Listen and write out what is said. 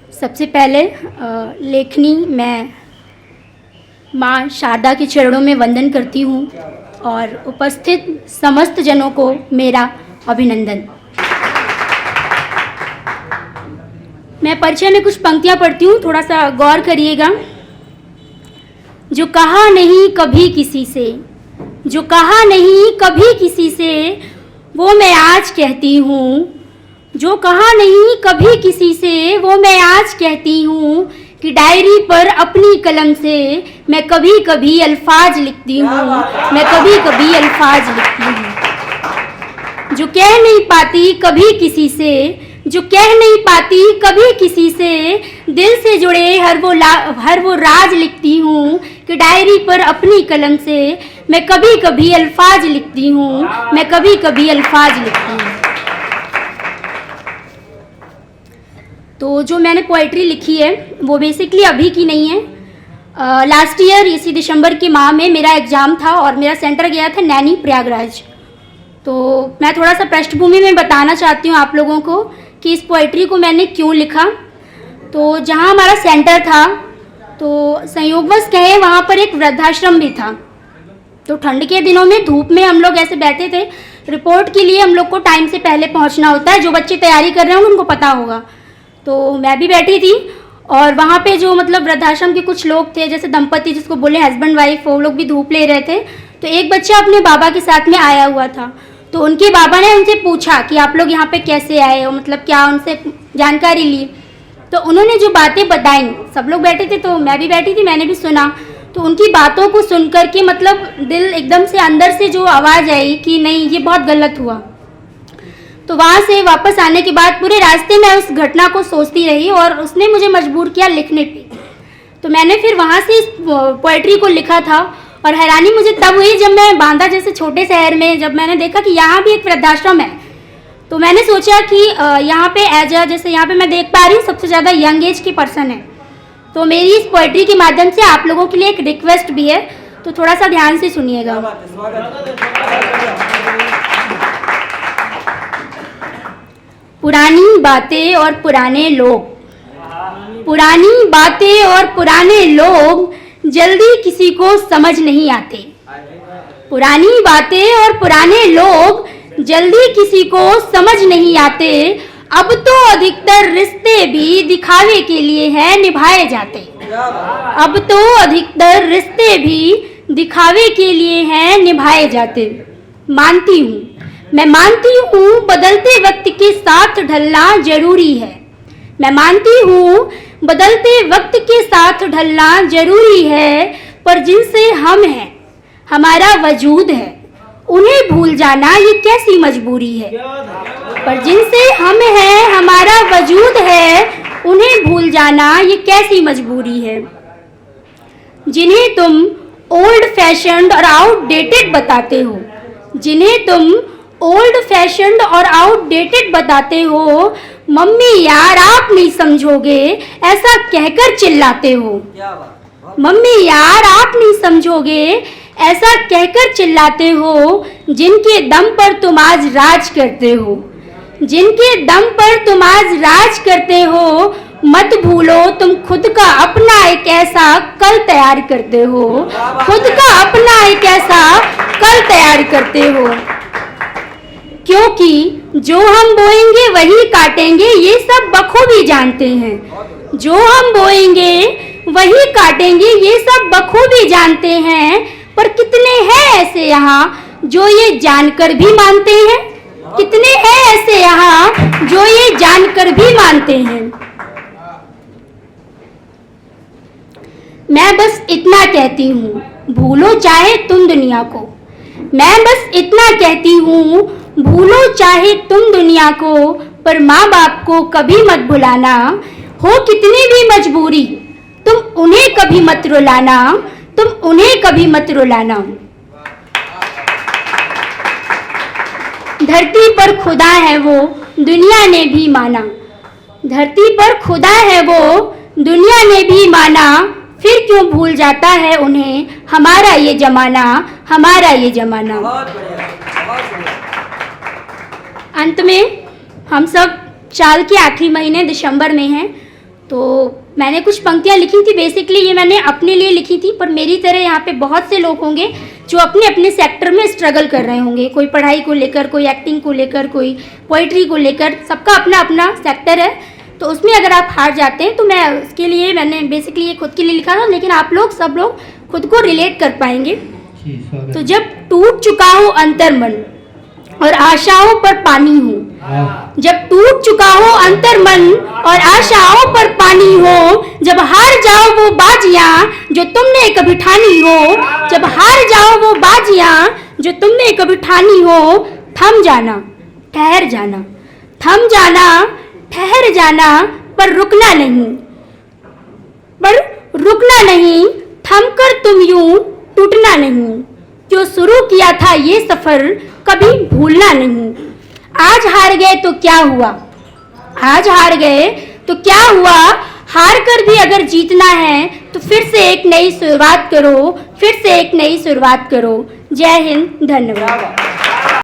सबसे पहले लेखनी मैं माँ शारदा के चरणों में वंदन करती हूँ और उपस्थित समस्त जनों को मेरा अभिनंदन। मैं परिचय में कुछ पंक्तियाँ पढ़ती हूँ, थोड़ा सा गौर करिएगा। जो कहा नहीं कभी किसी से, जो कहा नहीं कभी किसी से, वो मैं आज कहती हूँ। जो कहा नहीं कभी किसी से, वो मैं आज कहती हूँ कि डायरी पर अपनी कलम से मैं कभी कभी अल्फाज लिखती हूँ, मैं कभी कभी अल्फाज लिखती हूँ। जो कह नहीं पाती कभी किसी से, जो कह नहीं पाती कभी किसी से, दिल से जुड़े हर वो राज लिखती हूँ कि डायरी पर अपनी कलम से मैं कभी कभी अल्फाज लिखती हूँ, मैं कभी कभी अल्फाज लिखती हूँ। तो जो मैंने पोइट्री लिखी है वो बेसिकली अभी की नहीं है। लास्ट ईयर इसी दिसंबर के माह में मेरा एग्ज़ाम था और मेरा सेंटर गया था नैनी प्रयागराज। तो मैं थोड़ा सा पृष्ठभूमि में बताना चाहती हूँ आप लोगों को कि इस पोइट्री को मैंने क्यों लिखा। तो जहाँ हमारा सेंटर था तो संयोगवश कहे वहाँ पर एक वृद्धाश्रम भी था। तो ठंड के दिनों में धूप में हम लोग ऐसे बैठे थे। रिपोर्ट के लिए हम लोग को टाइम से पहले पहुँचना होता है, जो बच्चे तैयारी कर रहे होंगे उनको पता होगा। तो मैं भी बैठी थी और वहाँ पे जो मतलब वृद्धाश्रम के कुछ लोग थे, जैसे दंपति जिसको बोले हस्बैंड वाइफ, वो लोग भी धूप ले रहे थे। तो एक बच्चा अपने बाबा के साथ में आया हुआ था। तो उनके बाबा ने उनसे पूछा कि आप लोग यहाँ पे कैसे आए हो, मतलब क्या उनसे जानकारी ली। तो उन्होंने जो बातें बताई, सब लोग बैठे थे तो मैं भी बैठी थी, मैंने भी सुना। तो उनकी बातों को सुन कर के मतलब दिल एकदम से अंदर से जो आवाज़ आई कि नहीं ये बहुत गलत हुआ। तो वहाँ से वापस आने के बाद पूरे रास्ते में उस घटना को सोचती रही और उसने मुझे मजबूर किया लिखने पे। तो मैंने फिर वहाँ से इस पोइट्री को लिखा था। और हैरानी मुझे तब हुई जब मैं बांदा जैसे छोटे शहर में जब मैंने देखा कि यहाँ भी एक वृद्धाश्रम है। तो मैंने सोचा कि यहाँ पे जैसे यहाँ पे मैं देख पा रही हूँ सबसे ज़्यादा यंग एज की पर्सन है। तो मेरी इस पोइट्री के माध्यम से आप लोगों के लिए एक रिक्वेस्ट भी है, तो थोड़ा सा ध्यान से सुनिएगा। पुरानी बातें और पुराने लोग, पुरानी बातें और पुराने लोग जल्दी किसी को समझ नहीं आते। पुरानी बातें और पुराने लोग जल्दी किसी को समझ नहीं आते। अब तो अधिकतर रिश्ते भी दिखावे के लिए है निभाए जाते। अब तो अधिकतर रिश्ते भी दिखावे के लिए हैं निभाए जाते। मानती हूँ, मैं मानती हूँ बदलते वक्त के साथ ढलना जरूरी है। मैं मानती हूँ बदलते वक्त के साथ ढलना जरूरी है, पर जिनसे हम हैं, हमारा वजूद है, उन्हें भूल जाना ये कैसी मजबूरी है। पर जिनसे हम हैं, हमारा वजूद है, उन्हें भूल जाना ये कैसी मजबूरी है। जिन्हें तुम ओल्ड फैशन्ड और आउटडेटेड बताते हो, जिन्हें तुम ओल्ड फैशन्ड और आउटडेटेड बताते हो, मम्मी यार आप नहीं समझोगे ऐसा कहकर चिल्लाते हो। मम्मी यार आप नहीं समझोगे ऐसा कहकर चिल्लाते हो। जिनके दम पर तुम आज राज करते हो, जिनके दम पर तुम आज राज करते हो, मत भूलो तुम खुद का अपना एक ऐसा कल तैयार करते हो। खुद का अपना एक ऐसा कल तैयार करते हो। क्योंकि जो हम बोएंगे वही काटेंगे, ये सब बखूबी जानते हैं। जो हम बोएंगे वही काटेंगे, ये सब बखूबी जानते हैं। पर कितने हैं ऐसे यहाँ जो ये जानकर भी मानते हैं? कितने हैं ऐसे यहाँ जो ये जानकर भी मानते हैं? मैं बस इतना कहती हूँ, भूलो चाहे तुम दुनिया को। मैं बस इतना कहती हूँ, भूलो चाहे तुम दुनिया को, पर माँ बाप को कभी मत भुलाना। हो कितनी भी मजबूरी, तुम उन्हें कभी मत रुलाना, तुम उन्हें कभी मत रुलाना। धरती पर खुदा है वो, दुनिया ने भी माना। धरती पर खुदा है वो, दुनिया ने भी माना। फिर क्यों भूल जाता है उन्हें हमारा ये जमाना, हमारा ये जमाना। अंत में हम सब साल के आखिरी महीने दिसंबर में हैं, तो मैंने कुछ पंक्तियाँ लिखी थी, बेसिकली ये मैंने अपने लिए लिखी थी, पर मेरी तरह यहाँ पे बहुत से लोग होंगे जो अपने अपने सेक्टर में स्ट्रगल कर रहे होंगे, कोई पढ़ाई को लेकर, कोई एक्टिंग को लेकर, कोई पोइट्री को लेकर, सबका अपना अपना सेक्टर है। तो उसमें अगर आप हार जाते हैं तो मैं उसके लिए मैंने बेसिकली ये खुद के लिए लिखा था, लेकिन आप लोग सब लोग खुद को रिलेट कर पाएंगे। तो जब टूट चुका हो अंतर मन और आशाओं पर पानी हो, जब टूट चुका हो अंतर मन और आशाओं पर पानी हो, जब हार जाओ वो बाजियां जो तुमने कभी ठानी हो, जब हार जाओ वो बाजियां जो तुमने कभी ठानी हो, थम जाना ठहर जाना, थम जाना ठहर जाना, पर रुकना नहीं, पर रुकना नहीं, थम कर तुम यूं टूटना नहीं, जो शुरू किया था ये सफर कभी भूलना नहीं। आज हार गए तो क्या हुआ, आज हार गए तो क्या हुआ, हार कर भी अगर जीतना है तो फिर से एक नई शुरुआत करो, फिर से एक नई शुरुआत करो। जय हिंद, धन्यवाद।